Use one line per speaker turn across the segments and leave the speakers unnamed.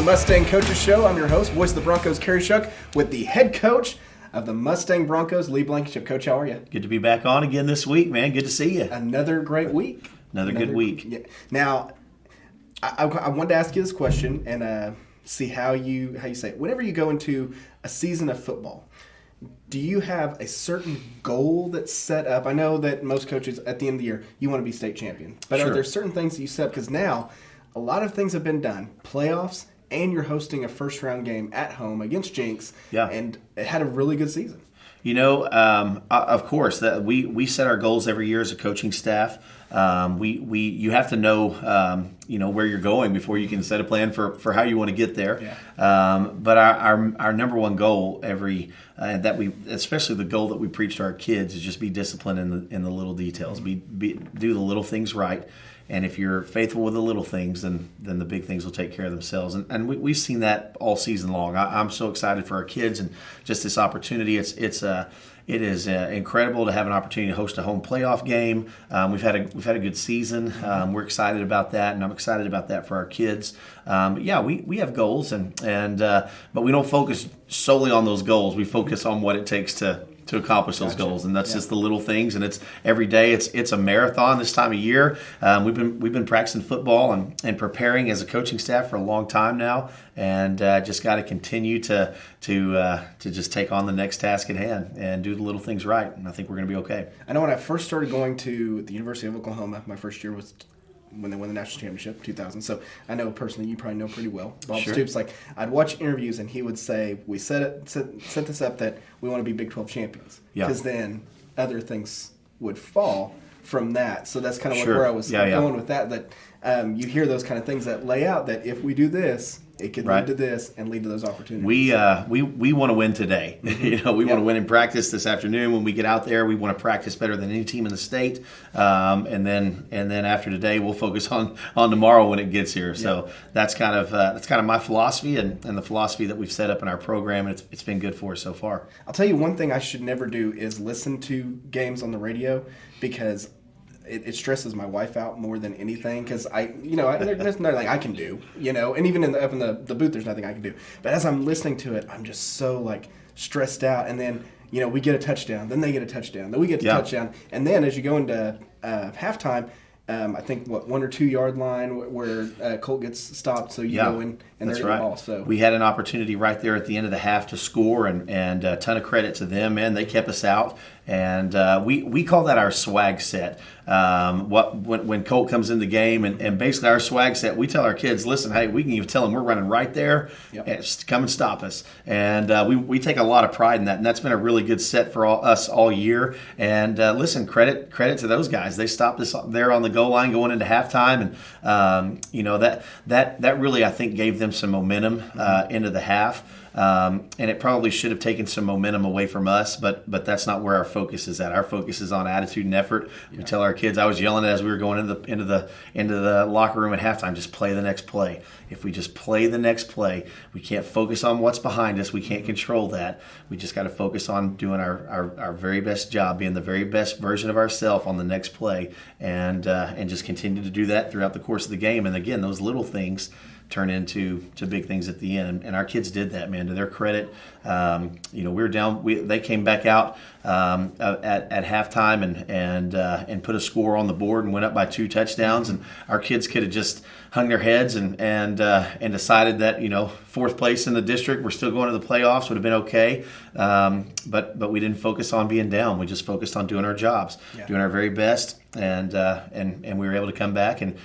Mustang Coaches Show. I'm your host, voice of the Broncos, Kerry Shuck, with the head coach of the Mustang Broncos, Lee Blankenship. Coach, how are you?
Good to be back on again this week, man. Good to see you.
Another great week.
Another good week.
Yeah. Now, I wanted to ask you this question and see how you say it. Whenever you go into a season of football, do you have a certain goal that's set up? I know that most coaches at the end of the year, you want to be state champion. But
Sure.
Are there certain things that you set up? Because now a lot of things have been done. Playoffs, and you're hosting a first-round game at home against Jenks.
Yeah.
And it had a really good season.
You know, of course, that we set our goals every year as a coaching staff. You have to know, where you're going before you can set a plan for how you want to get there.
Yeah.
But our number one goal especially the goal that we preach to our kids is just be disciplined in the little details. Do the little things right. And if you're faithful with the little things, then the big things will take care of themselves. And we've seen that all season long. I'm so excited for our kids and just this opportunity. It is incredible to have an opportunity to host a home playoff game. We've had a good season. We're excited about that, and I'm excited about that for our kids. But yeah, we have goals, but we don't focus solely on those goals. We focus on what it takes to accomplish those goals, and that's just the little things. And it's every day. It's a marathon this time of year. We've been practicing football and preparing as a coaching staff for a long time now, and just got to continue to just take on the next task at hand and do the little things right. And I think we're going to be okay.
I know when I first started going to the University of Oklahoma, my first year was when they won the national championship, 2000. So I know personally, you probably know pretty well. Bob
Sure.
Stoops, I'd watch interviews and he would say, we set this up that we want to be Big 12 champions.
Yeah.
Because then other things would fall from that. So that's kind of
Sure.
where I was
Yeah.
going with that you hear those kind of things that lay out that if we do this, it could lead to this and lead to those opportunities.
We want to win today.
Mm-hmm.
We want to win in practice this afternoon when we get out there. We want to practice better than any team in the state. And then after today, we'll focus on tomorrow when it gets here. So that's kind of my philosophy and the philosophy that we've set up in our program. And it's been good for us so far.
I'll tell you one thing I should never do is listen to games on the radio because it stresses my wife out more than anything because there's nothing I can do, and even up in the booth, there's nothing I can do. But as I'm listening to it, I'm just so stressed out. And then, we get a touchdown, then they get a touchdown, then we get a touchdown. And then as you go into halftime, I think 1 or 2 yard line where Colt gets stopped, so you go in and they're the ball. So
we had an opportunity right there at the end of the half to score, and a ton of credit to them. Man, they kept us out, and we call that our swag set. When Colt comes in the game, and basically our swag set, we tell our kids, listen, hey, we can even tell them we're running right there, come and stop us, and we take a lot of pride in that, and that's been a really good set for us all year. And listen, credit to those guys. They stopped us there on the goal line going into halftime, and that really, I think, gave them some momentum into the half. And it probably should have taken some momentum away from us, but that's not where our focus is at. Our focus is on attitude and effort. We tell our kids, I was yelling as we were going into the locker room at halftime, just play the next play. If we just play the next play, we can't focus on what's behind us. We can't control that. We just got to focus on doing our very best job, being the very best version of ourselves on the next play, and just continue to do that throughout the course of the game. And again, those little things turn into big things at the end, and our kids did that, man. To their credit, we were down. They came back out at halftime and put a score on the board and went up by 2 touchdowns. And our kids could have just hung their heads and decided that 4th place in the district, we're still going to the playoffs, would have been okay. But we didn't focus on being down. We just focused on doing our jobs, doing our very best. And we were able to come back and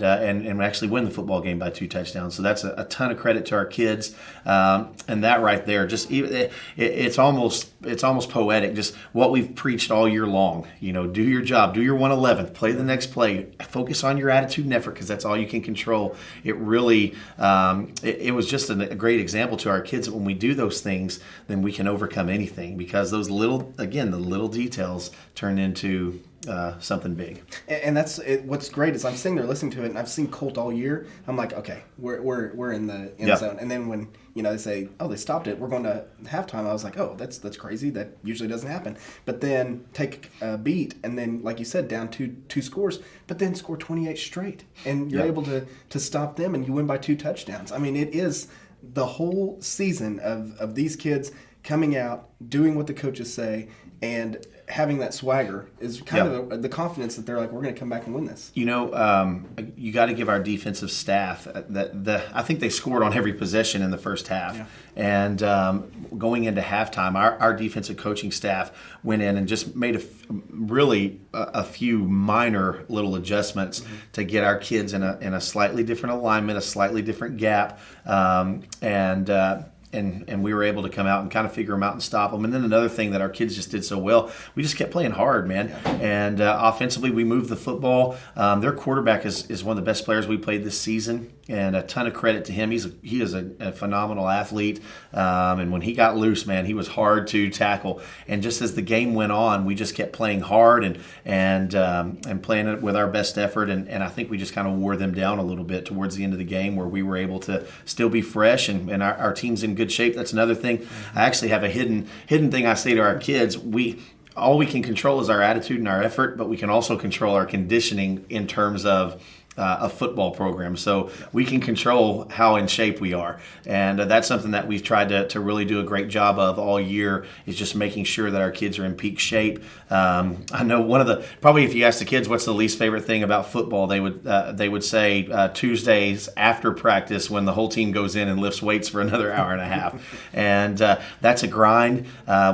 actually win the football game by 2 touchdowns. So that's a ton of credit to our kids, and that right there, just it's almost poetic. Just what we've preached all year long. Do your job, do your 111th, play the next play, focus on your attitude and effort because that's all you can control. It really it was just a great example to our kids that when we do those things, then we can overcome anything because those the little details turn into something big.
And that's it. What's great is I'm sitting there listening to it, and I've seen Colt all year. I'm like, okay, we're in the end zone. And then when they say, oh, they stopped it, we're going to halftime. I was like, oh, that's crazy. That usually doesn't happen. But then take a beat, and then like you said, down two scores, but then score 28 straight, and you're able to stop them, and you win by 2 touchdowns. I mean, it is the whole season of these kids coming out, doing what the coaches say, and having that swagger is kind of the confidence that they're like, we're going to come back and win this.
You got to give our defensive staff I think they scored on every possession in the first half.
Yeah.
And going into halftime, our defensive coaching staff went in and just made a few minor little adjustments to get our kids in a slightly different alignment, a slightly different gap, and we were able to come out and kind of figure them out and stop them. And then another thing that our kids just did so well, we just kept playing hard, man. Yeah. And offensively, we moved the football. Their quarterback is one of the best players we played this season, and a ton of credit to him. He is a phenomenal athlete. And when he got loose, man, he was hard to tackle. And just as the game went on, we just kept playing hard and playing it with our best effort. And I think we just kind of wore them down a little bit towards the end of the game, where we were able to still be fresh and our team's in good shape. That's another thing. I actually have a hidden thing I say to our kids. All we can control is our attitude and our effort, but we can also control our conditioning in terms of a football program. So we can control how in shape we are. And that's something that we've tried to really do a great job of all year, is just making sure that our kids are in peak shape. I know probably if you ask the kids what's the least favorite thing about football, they would say Tuesdays after practice, when the whole team goes in and lifts weights for another hour and a half. And that's a grind.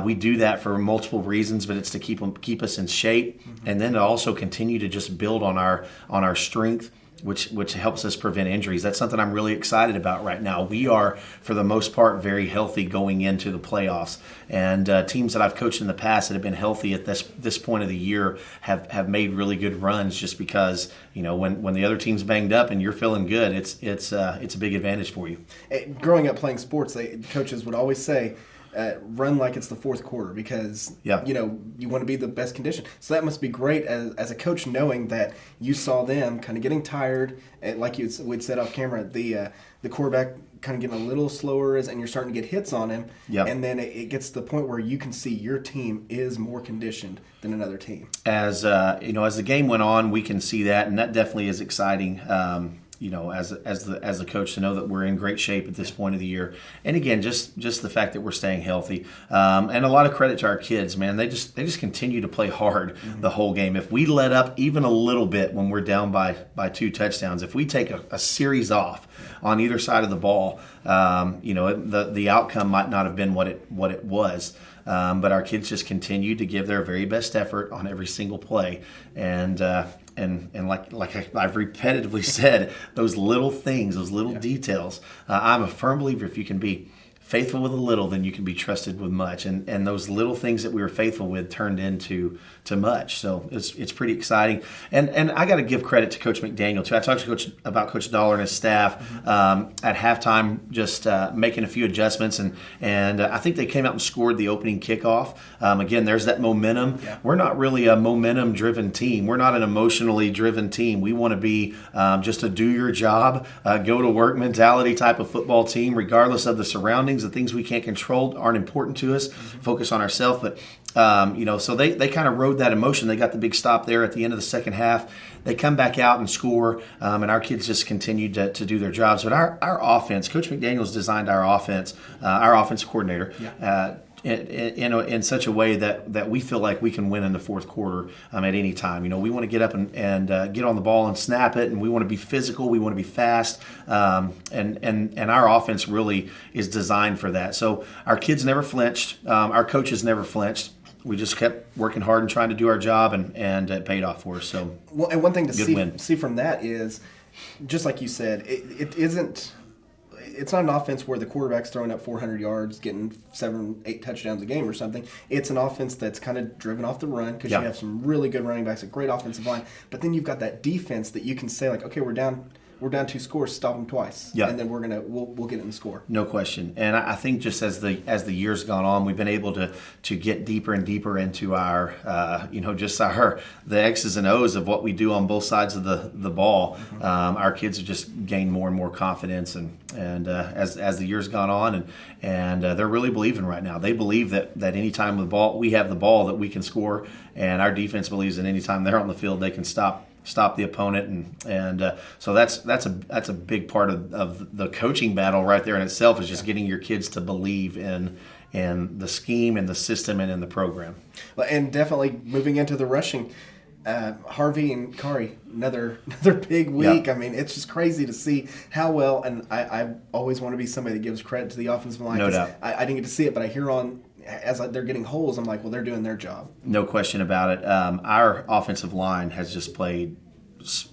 We do that for multiple reasons, but it's to keep us in shape, and then to also continue to just build on our strength, which helps us prevent injuries. That's something I'm really excited about right now. We are, for the most part, very healthy going into the playoffs. And teams that I've coached in the past that have been healthy at this point of the year have made really good runs, just because, when the other team's banged up and you're feeling good, it's a big advantage for you.
Growing up playing sports, coaches would always say, run like it's the fourth quarter, because you want to be the best condition. So that must be great as a coach, knowing that you saw them kind of getting tired, and like we'd said off camera, the quarterback kind of getting a little slower and you're starting to get hits on him. Yep. And then it gets to the point where you can see your team is more conditioned than another team. As
as the game went on, we can see that, and that definitely is exciting. As a coach, to know that we're in great shape at this point of the year. And again, just the fact that we're staying healthy. And a lot of credit to our kids, man. They just continue to play hard the whole game. If we let up even a little bit when we're down by 2 touchdowns, if we take a series off on either side of the ball, the outcome might not have been what it was. But our kids just continue to give their very best effort on every single play. And like I've repetitively said, those little things, those little details, I'm a firm believer if you can be faithful with a little, then you can be trusted with much. And those little things that we were faithful with turned into much. So it's pretty exciting. And I got to give credit to Coach McDaniel too. I talked to Coach Dollar and his staff at halftime, just making a few adjustments, and I think they came out and scored the opening kickoff. Again, there's that momentum. Yeah. We're not really a momentum-driven team. We're not an emotionally driven team. We want to be just a do your job, go to work mentality type of football team, regardless of the surroundings. The things we can't control aren't important to us. Focus on ourselves. But so they kind of rode that emotion. They got the big stop there at the end of the second half. They come back out and score, and our kids just continued to do their jobs. But our offense, Coach McDaniel's designed our offense, our offensive coordinator, in such a way that we feel like we can win in the fourth quarter at any time. We want to get up and get on the ball and snap it, and we want to be physical. We want to be fast, and our offense really is designed for that. So our kids never flinched. Our coaches never flinched. We just kept working hard and trying to do our job, and it paid off for us. So,
well, and one thing to see from that is, just like you said, it isn't. It's not an offense where the quarterback's throwing up 400 yards, getting 7-8 touchdowns a game or something. It's an offense that's kind of driven off the run, because you have some really good running backs, a great offensive line. But then you've got that defense that you can say, like, okay, we're down we're down 2 scores, stop them twice,
Yeah.
and then we'll get in the score.
No question. And I think just as the years gone on, we've been able to get deeper and deeper into our the X's and O's of what we do on both sides of the ball. Our kids have just gained more and more confidence, and as the years gone on, and they're really believing right now. They believe that anytime we have the ball, that we can score, and our defense believes that anytime they're on the field, they can stop the opponent, and so that's a big part of the coaching battle right there in itself, is just getting your kids to believe in the scheme and the system and in the program.
Well, and definitely moving into the rushing, Harvey and Kari, another big week.
Yeah.
I mean, it's just crazy to see how well, and I always want to be somebody that gives credit to the offensive line.
No doubt.
I didn't get to see it, but I hear as they're getting holes, I'm like, well, they're doing their job.
No question about it. Our offensive line has just played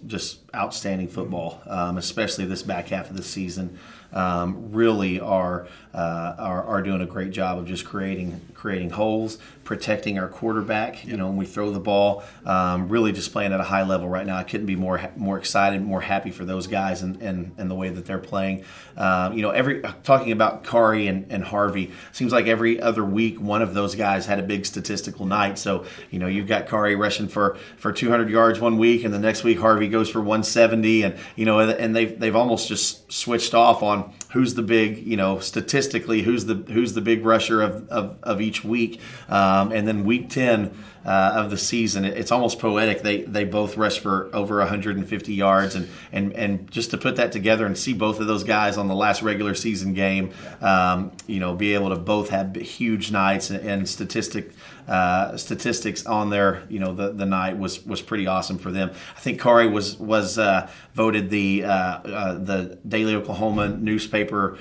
just outstanding football, especially this back half of the season. Really are doing a great job of just creating holes, protecting our quarterback. You know, when we throw the ball, really just playing at a high level right now. I couldn't be more excited, more happy for those guys and the way that they're playing. Talking about Kari and Harvey, seems like every other week one of those guys had a big statistical night. So you've got Kari rushing for 200 yards one week, and the next week Harvey goes for 170, and they've almost just switched off on who's the big, statistically, who's the big rusher of each week. And then week 10 of the season, it's almost poetic. They both rush for over 150 yards, and just to put that together and see both of those guys on the last regular season game, be able to both have huge nights and statistics on their, the night was pretty awesome for them. I think Kari was voted the Daily Oklahoma newspaper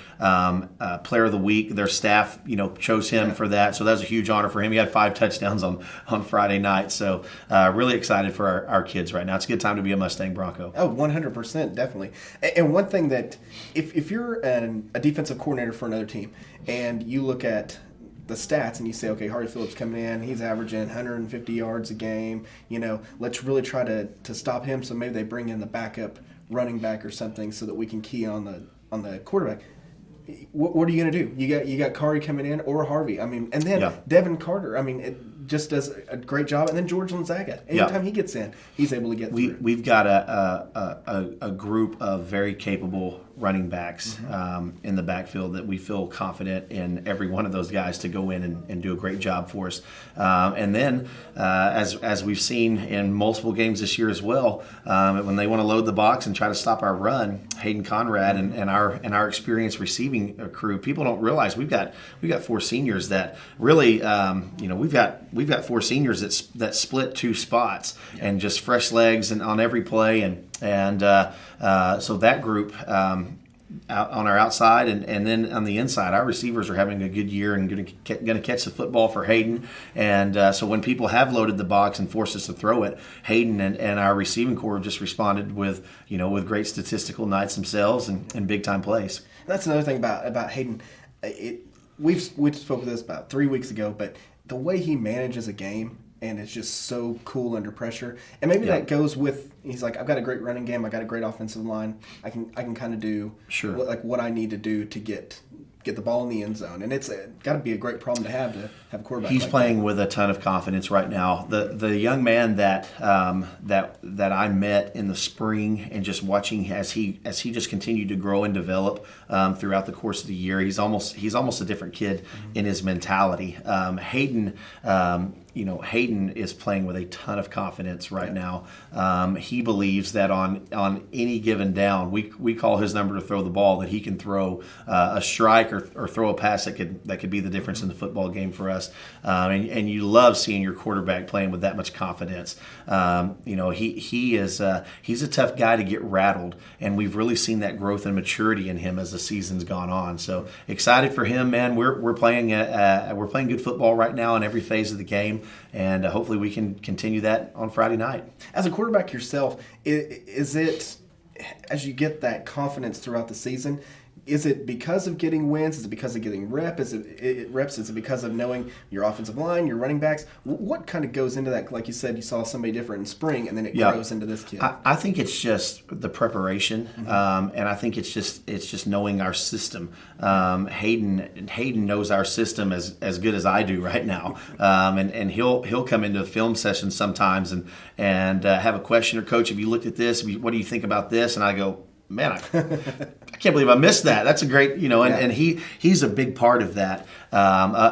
player of the week. Their staff, chose him for that, so that was a huge honor for him. He had 5 touchdowns on Friday night, so really excited for our kids right now. It's a good time to be a Mustang Bronco.
Oh, 100%, definitely. And one thing that, if you're a defensive coordinator for another team, and you look at the stats and you say, okay, Harvey Phillips coming in, he's averaging 150 yards a game, let's really try to stop him, so maybe they bring in the backup running back or something so that we can key on the quarterback. What are you going to do? You got Kari coming in, or Harvey. I mean, and then Devin Carter. I mean, it just does a great job. And then George Lonzaga. Anytime he gets in, he's able to get through.
We've got a group of very capable running backs in the backfield that we feel confident in every one of those guys to go in and do a great job for us. And then, as we've seen in multiple games this year as well, when they want to load the box and try to stop our run, Hayden Conrad and our experienced receiving crew, people don't realize we've got 4 seniors that really, we've got 4 seniors that split 2 spots and just fresh legs and on every play, and so that group out on our outside and then on the inside, our receivers are having a good year and going to catch the football for Hayden. And so when people have loaded the box and forced us to throw it, Hayden and our receiving corps just responded with great statistical nights themselves and big time plays.
That's another thing about Hayden. We spoke of this about 3 weeks ago, but the way he manages a game, and it's just so cool under pressure. And maybe that goes with, he's like, I've got a great running game, I got a great offensive line. I can kind of do what I need to do to get the ball in the end zone. And it's got to be a great problem to have a quarterback.
He's playing with a ton of confidence right now. The young man that I met in the spring, and just watching as he just continued to grow and develop throughout the course of the year, he's almost a different kid in his mentality. Hayden. Hayden is playing with a ton of confidence right now. He believes that on any given down, we call his number to throw the ball, that he can throw a strike or throw a pass that could be the difference in the football game for us. And you love seeing your quarterback playing with that much confidence. He's a tough guy to get rattled, and we've really seen that growth and maturity in him as the season's gone on. So excited for him, man. We're playing good football right now in every phase of the game. And hopefully we can continue that on Friday night.
As a quarterback yourself, is it, as you get that confidence throughout the season, Is it because of getting wins? Is it because of getting reps? Is it because of knowing your offensive line, your running backs? What kind of goes into that? Like you said, you saw somebody different in spring, and then it grows into this kid.
I think it's just the preparation, and I think it's just knowing our system. Hayden knows our system as good as I do right now, and he'll come into a film session sometimes and have a question, or coach, have you looked at this? What do you think about this? And I go, man, I can't believe I missed that. That's a great, and he's a big part of that,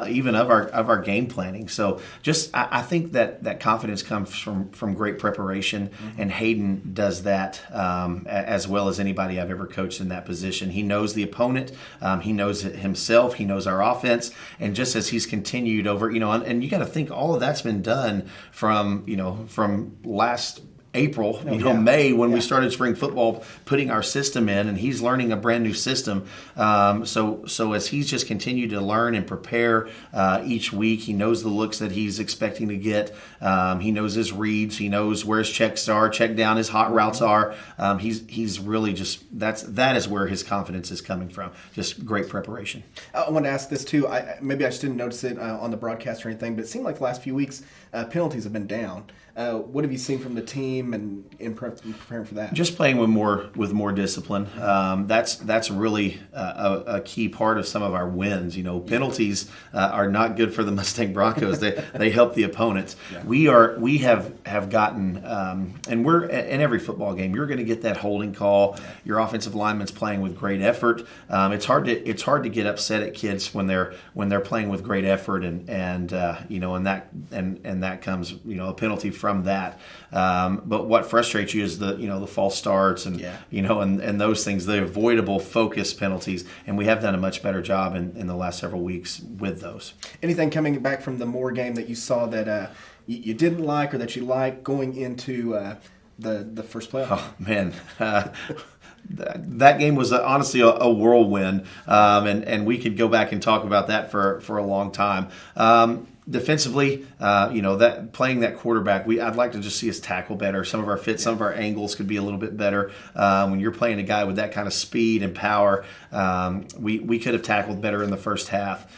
even of our game planning. So I think that confidence comes from great preparation, and Hayden does that as well as anybody I've ever coached in that position. He knows the opponent, he knows it himself, he knows our offense, and just as he's continued over, and you got to think all of that's been done from last April, May, when we started spring football, putting our system in, and he's learning a brand new system. So as he's just continued to learn and prepare each week, he knows the looks that he's expecting to get. He knows his reads. He knows where his checks are, check down, his hot routes are. He's really just that is where his confidence is coming from. Just great preparation.
I want to ask this too. Maybe I just didn't notice it on the broadcast or anything, but it seemed like the last few weeks penalties have been down. What have you seen from the team and in preparing for that?
Just playing with more discipline. That's really a key part of some of our wins. Penalties are not good for the Mustang Broncos. They help the opponents. Yeah. We have gotten, and we're in every football game. You're going to get that holding call. Yeah. Your offensive lineman's playing with great effort. It's hard to get upset at kids when they're playing with great effort, and that comes a penalty from that. But what frustrates you is the false starts and and those things, the avoidable focus penalties, and we have done a much better job in the last several weeks with those. Anything
coming back from the Moore game that you saw that you didn't like or that you like going into the first playoff?
Oh man. That game was honestly a whirlwind, and we could go back and talk about that for a long time. Defensively, that playing that quarterback, I'd like to just see us tackle better. Some of our fits, some of our angles could be a little bit better. When you're playing a guy with that kind of speed and power, we could have tackled better in the first half,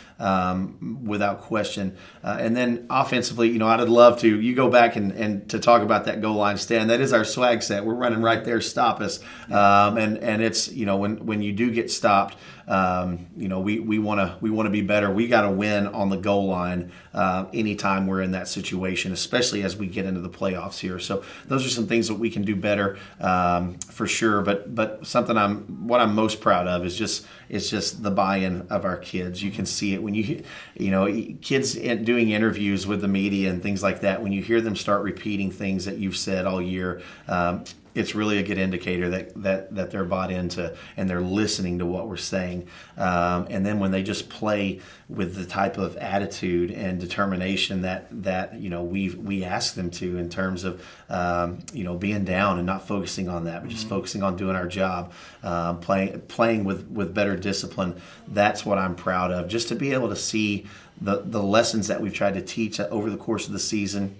without question. And then offensively, I'd love to. You go back and to talk about that goal line stand. That is our swag set. We're running right there. Stop us. And it's when you do get stopped, we want to be better. We got to win on the goal line anytime we're in that situation, especially as we get into the playoffs here. So those are some things that we can do better, for sure. But something what I'm most proud of is just the buy-in of our kids. You can see it when kids doing interviews with the media and things like that. When you hear them start repeating things that you've said all year, it's really a good indicator that they're bought into and they're listening to what we're saying. And then when they just play with the type of attitude and determination that we ask them to, in terms of being down and not focusing on that, but just focusing on doing our job, playing with better discipline. That's what I'm proud of. Just to be able to see the lessons that we've tried to teach over the course of the season,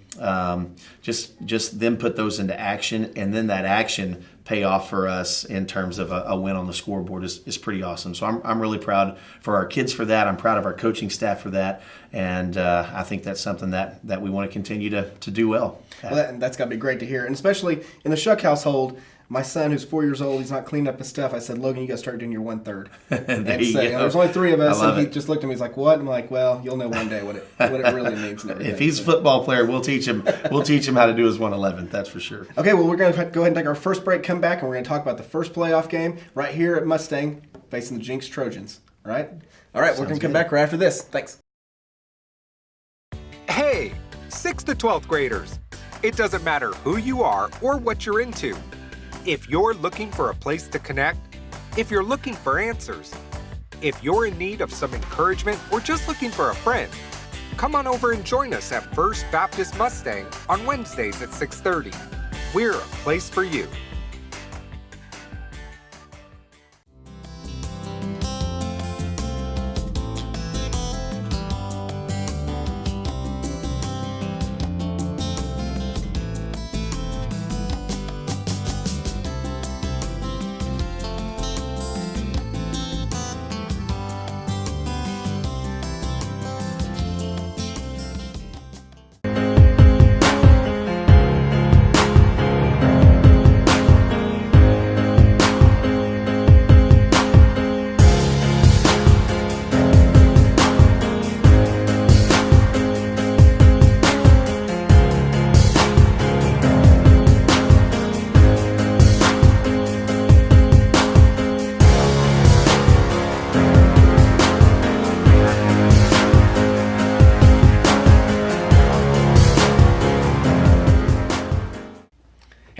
just them put those into action, and then that action pay off for us in terms of a win on the scoreboard is pretty awesome. So I'm really proud for our kids for that. I'm proud of our coaching staff for that, and I think that's something that we want to continue to do well.
Well, that's got to be great to hear, and especially in the Shuck household. My son, who's 4 years old, he's not cleaned up his stuff. I said, Logan, you got to start doing your 1/3. There's only 3 of us, and he just looked at me. He's like, "What?" I'm like, "Well, you'll know one day what it really means." And
if he's a football player, we'll teach him. We'll teach him how to do his 1/11. That's for sure.
Okay, well, we're going to go ahead and take our first break. Come back, and we're going to talk about the first playoff game right here at Mustang, facing the Jenks Trojans. All right. We're going to come back right after this. Thanks.
Hey, 6th to 12th graders. It doesn't matter who you are or what you're into. If you're looking for a place to connect, if you're looking for answers, if you're in need of some encouragement or just looking for a friend, come on over and join us at First Baptist Mustang on Wednesdays at 6:30. We're a place for you.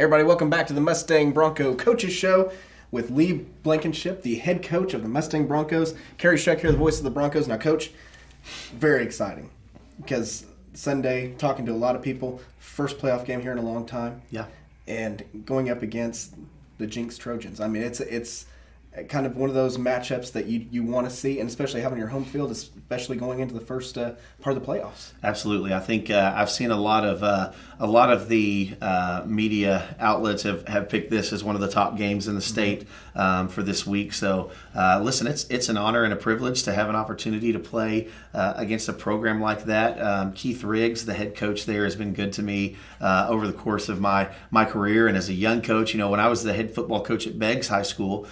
everybody, welcome back to the Mustang Bronco Coaches Show with Lee Blankenship, the head coach of the Mustang Broncos. Kerry Schreck here, the voice of the Broncos. Now, Coach, very exciting because Sunday, talking to a lot of people, first playoff game here in a long time.
Yeah.
And going up against the Jenks Trojans. I mean, it's kind of one of those matchups that you want to see, and especially having your home field, especially going into the first part of the playoffs.
Absolutely, I think I've seen a lot of the media outlets have picked this as one of the top games in the state for this week. So, listen, it's an honor and a privilege to have an opportunity to play against a program like that. Keith Riggs, the head coach there, has been good to me over the course of my career, and as a young coach, when I was the head football coach at Beggs High School.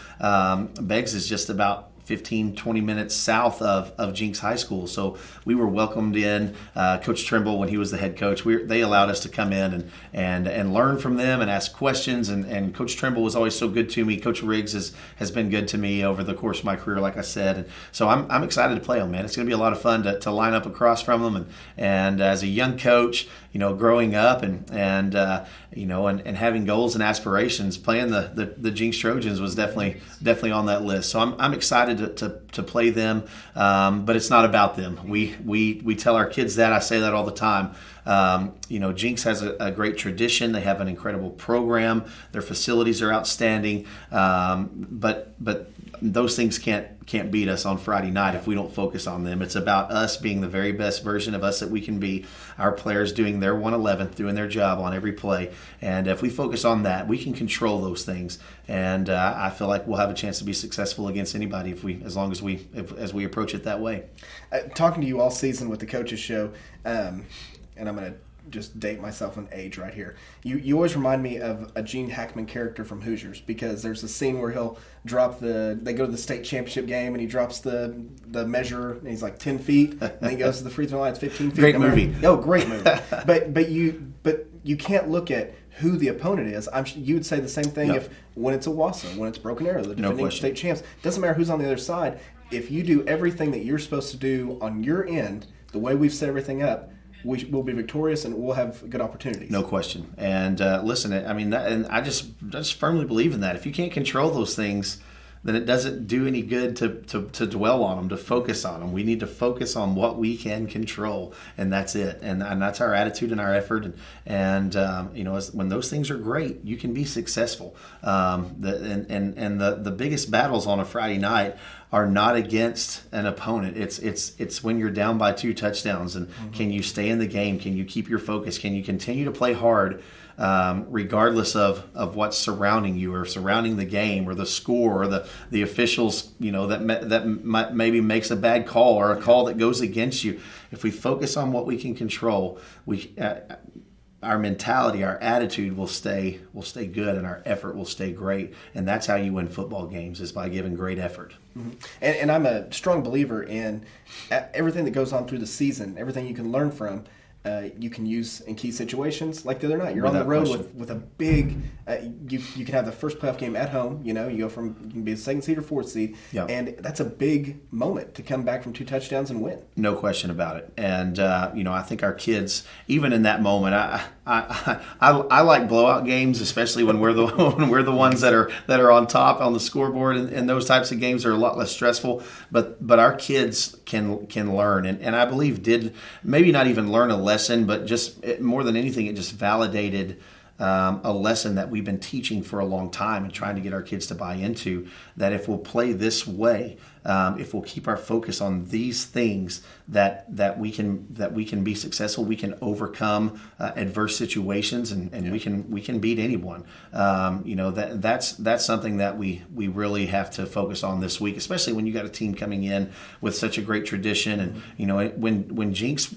Beggs is just about 15-20 minutes south of Jenks High School. So we were welcomed in. Coach Trimble, when he was the head coach, they allowed us to come in and learn from them and ask questions. And Coach Trimble was always so good to me. Coach Riggs has been good to me over the course of my career, like I said. And so I'm excited to play them, man. It's going to be a lot of fun to line up across from them. And as a young coach, growing up and having goals and aspirations, playing the Jenks Trojans was definitely on that list. So I'm excited to play them, but it's not about them. We tell our kids that. I say that all the time. Jenks has a great tradition. They have an incredible program. Their facilities are outstanding, but those things can't beat us on Friday night if we don't focus on them. It's about us being the very best version of us that we can be. Our players doing their 111th, doing their job on every play, and if we focus on that, we can control those things. And I feel like we'll have a chance to be successful against anybody as long as we approach it that way.
Talking to you all season with the Coaches Show, and I'm going to just date myself in age right here. You always remind me of a Gene Hackman character from Hoosiers, because there's a scene where he'll drop they go to the state championship game and he drops the measure and he's like 10 feet and then he goes to the free throw line, it's 15 feet.
Great movie.
Oh, great movie. but you can't look at who the opponent is. You would say the same thing when it's Owasso, when it's Broken Arrow, the defending state champs. Doesn't matter who's on the other side. If you do everything that you're supposed to do on your end, the way we've set everything up, we will be victorious and we'll have good opportunities.
No question. And listen, and I just firmly believe in that. If you can't control those things, then it doesn't do any good to dwell on them, to focus on them. We need to focus on what we can control, and that's it. And that's our attitude and our effort. And when those things are great, you can be successful. The biggest battles on a Friday night are not against an opponent. It's when you're down by 2 touchdowns, and can you stay in the game? Can you keep your focus? Can you continue to play hard? Regardless of what's surrounding you or surrounding the game or the score or the officials, that maybe makes a bad call or a call that goes against you. If we focus on what we can control, our mentality, our attitude will stay good, and our effort will stay great. And that's how you win football games, is by giving great effort.
Mm-hmm. And I'm a strong believer in everything that goes on through the season, everything you can learn from. You can use in key situations. Like the other night, you're on the road with a big. You can have the first playoff game at home. You go from, you can be a 2nd seed or 4th seed, and that's a big moment to come back from 2 touchdowns and win.
No question about it. And I think our kids, even in that moment, I like blowout games, especially when we're the ones that are on top on the scoreboard, and those types of games are a lot less stressful. But our kids can learn, and I believe did maybe not even learn a lesson, but just more than anything, it just validated a lesson that we've been teaching for a long time and trying to get our kids to buy into, that if we'll play this way, if we'll keep our focus on these things, that we can be successful, we can overcome adverse situations, and we can beat anyone. That's something that we really have to focus on this week, especially when you got a team coming in with such a great tradition. And when Jenks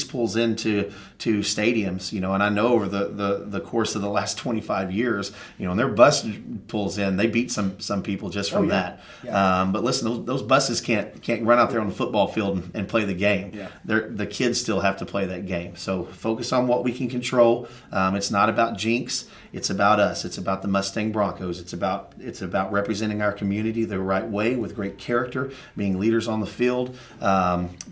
pulls into stadiums, and I know over the course of the last 25 years, and their bus pulls in, they beat some people just from that. Yeah. But listen, those buses can't run out there on the football field and play the game.
Yeah.
The kids still have to play that game. So focus on what we can control. It's not about Jenks. It's about us. It's about the Mustang Broncos. It's about representing our community the right way with great character, being leaders on the field,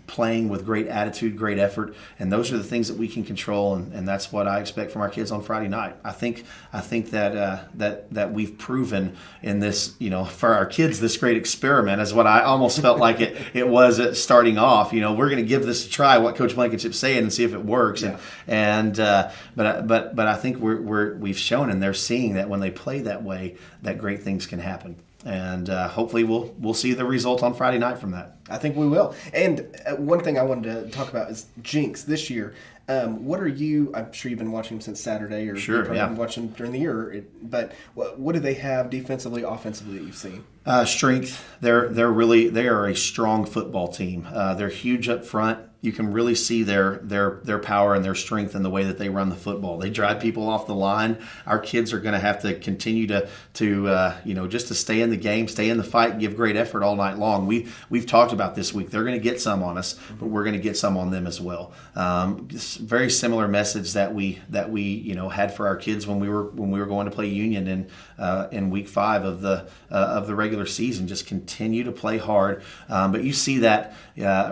playing with great attitude, great effort, and those are the things that we can control. And that's what I expect from our kids on Friday night. I think that we've proven in this, for our kids, this great experiment is what I almost felt like it was at starting off. We're going to give this a try, what Coach Blankenship's saying, and see if it works.
Yeah.
But I think we've shown, and they're seeing that when they play that way, that great things can happen. And hopefully we'll see the result on Friday night from that.
I think we will. And one thing I wanted to talk about is Jenks this year. What are you? I'm sure you've been watching them since Saturday, or
sure,
you've probably
yeah,
been watching during the year. But what do they have defensively, offensively that you've seen?
Strength. They are a strong football team. They're huge up front. You can really see their power and their strength in the way that they run the football. They drive people off the line. Our kids are going to have to continue to just to stay in the game, stay in the fight, give great effort all night long. We've talked about this week. They're going to get some on us, but we're going to get some on them as well. Very similar message that we had for our kids when we were going to play Union in week 5 of the regular season. Just continue to play hard, but you see that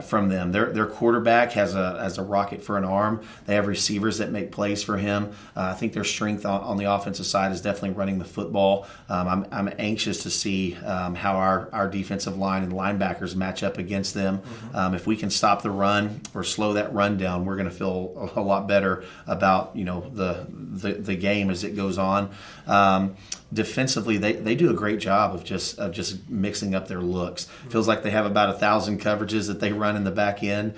from them. Their quarterback has a rocket for an arm. They have receivers that make plays for him. I think their strength on the offensive side is definitely running the football. I'm anxious to see how our defensive line and linebackers match up against them. Mm-hmm. If we can stop the run or slow that run down, we're going to feel a lot better about the game as it goes on. Defensively, they do a great job of just mixing up their looks. Feels like they have about 1,000 coverages that they run in the back end.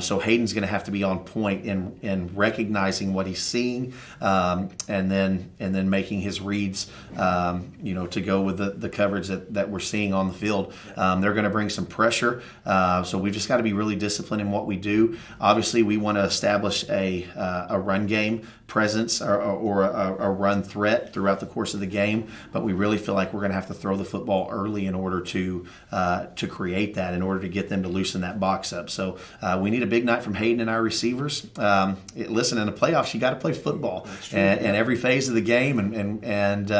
So Hayden's going to have to be on point in recognizing what he's seeing, and then making his reads, to go with the coverage that we're seeing on the field. They're going to bring some pressure, so we've just got to be really disciplined in what we do. Obviously, we want to establish a run game presence or a run threat throughout the course of the game, but we really feel like we're going to have to throw the football early in order to create that, in order to get them to loosen that box up. So we need a big night from Hayden and our receivers. Listen, in the playoffs, you got to play football and every phase of the game, and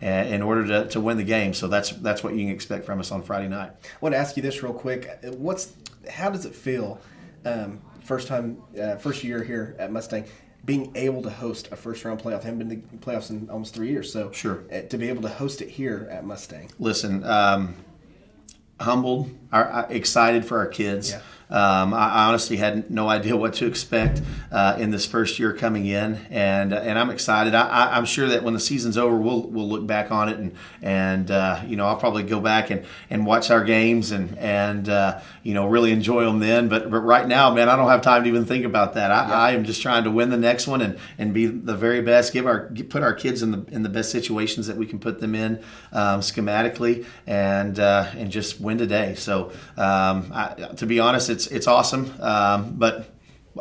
in order to win the game. So that's what you can expect from us on Friday night.
I want to ask you this real quick. How does it feel, first year here at Mustang, being able to host a first-round playoff? I haven't been to playoffs in almost 3 years, so
sure,
to be able to host it here at Mustang.
Listen, humbled, excited for our kids.
Yeah.
I honestly had no idea what to expect in this first year coming in, and I'm excited. I'm sure that when the season's over, we'll look back on it, and I'll probably go back and watch our games and really enjoy them then. But right now, man, I don't have time to even think about that. I am just trying to win the next one and be the very best. Put our kids in the best situations that we can put them in schematically, and just win today. So to be honest, it's awesome, but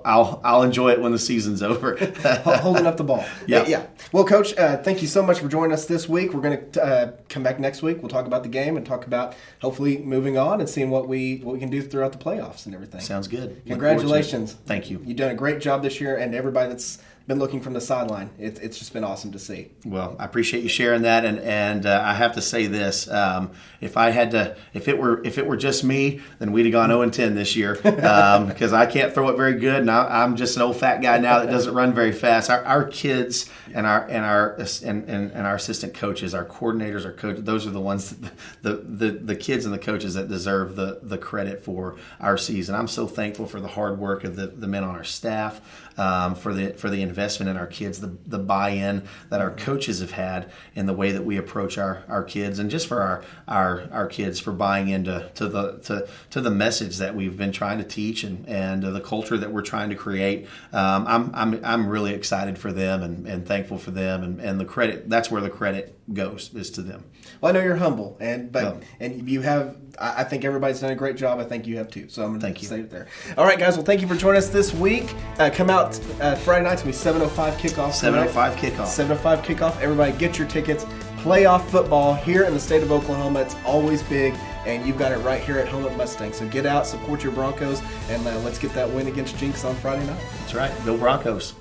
I'll enjoy it when the season's over.
Holding up the ball. Yeah. Well, Coach, thank you so much for joining us this week. We're going to come back next week. We'll talk about the game and talk about hopefully moving on and seeing what we can do throughout the playoffs and everything.
Sounds good.
Congratulations.
Thank you.
You've done a great job this year, and everybody that's been looking from the sideline, it's just been awesome to see.
Well, I appreciate you sharing that, and I have to say this: if it were just me, then we'd have gone 0-10 this year, because I can't throw it very good, and I'm just an old fat guy now that doesn't run very fast. Our kids and our assistant coaches, our coordinators, our coaches, those are the ones the kids and the coaches that deserve the credit for our season. I'm so thankful for the hard work of the men on our staff, for the investment in our kids, the buy-in that our coaches have had in the way that we approach our kids, and just for our kids for buying into the message that we've been trying to teach and the culture that we're trying to create. I'm really excited for them and thankful for them, and the credit, that's where the credit goes, is to them.
Well, I know you're humble, and you have. I think everybody's done a great job. I think you have too. So I'm going to say it there. All right, guys. Well, thank you for joining us this week. Come out Friday night. It's going to be 7:05 kickoff.
7:05 kickoff.
7:05 kickoff. Everybody, get your tickets. playoff football here in the state of Oklahoma. It's always big, and you've got it right here at home at Mustang. So get out, support your Broncos, and let's get that win against Jenks on Friday night.
That's right. Go Broncos.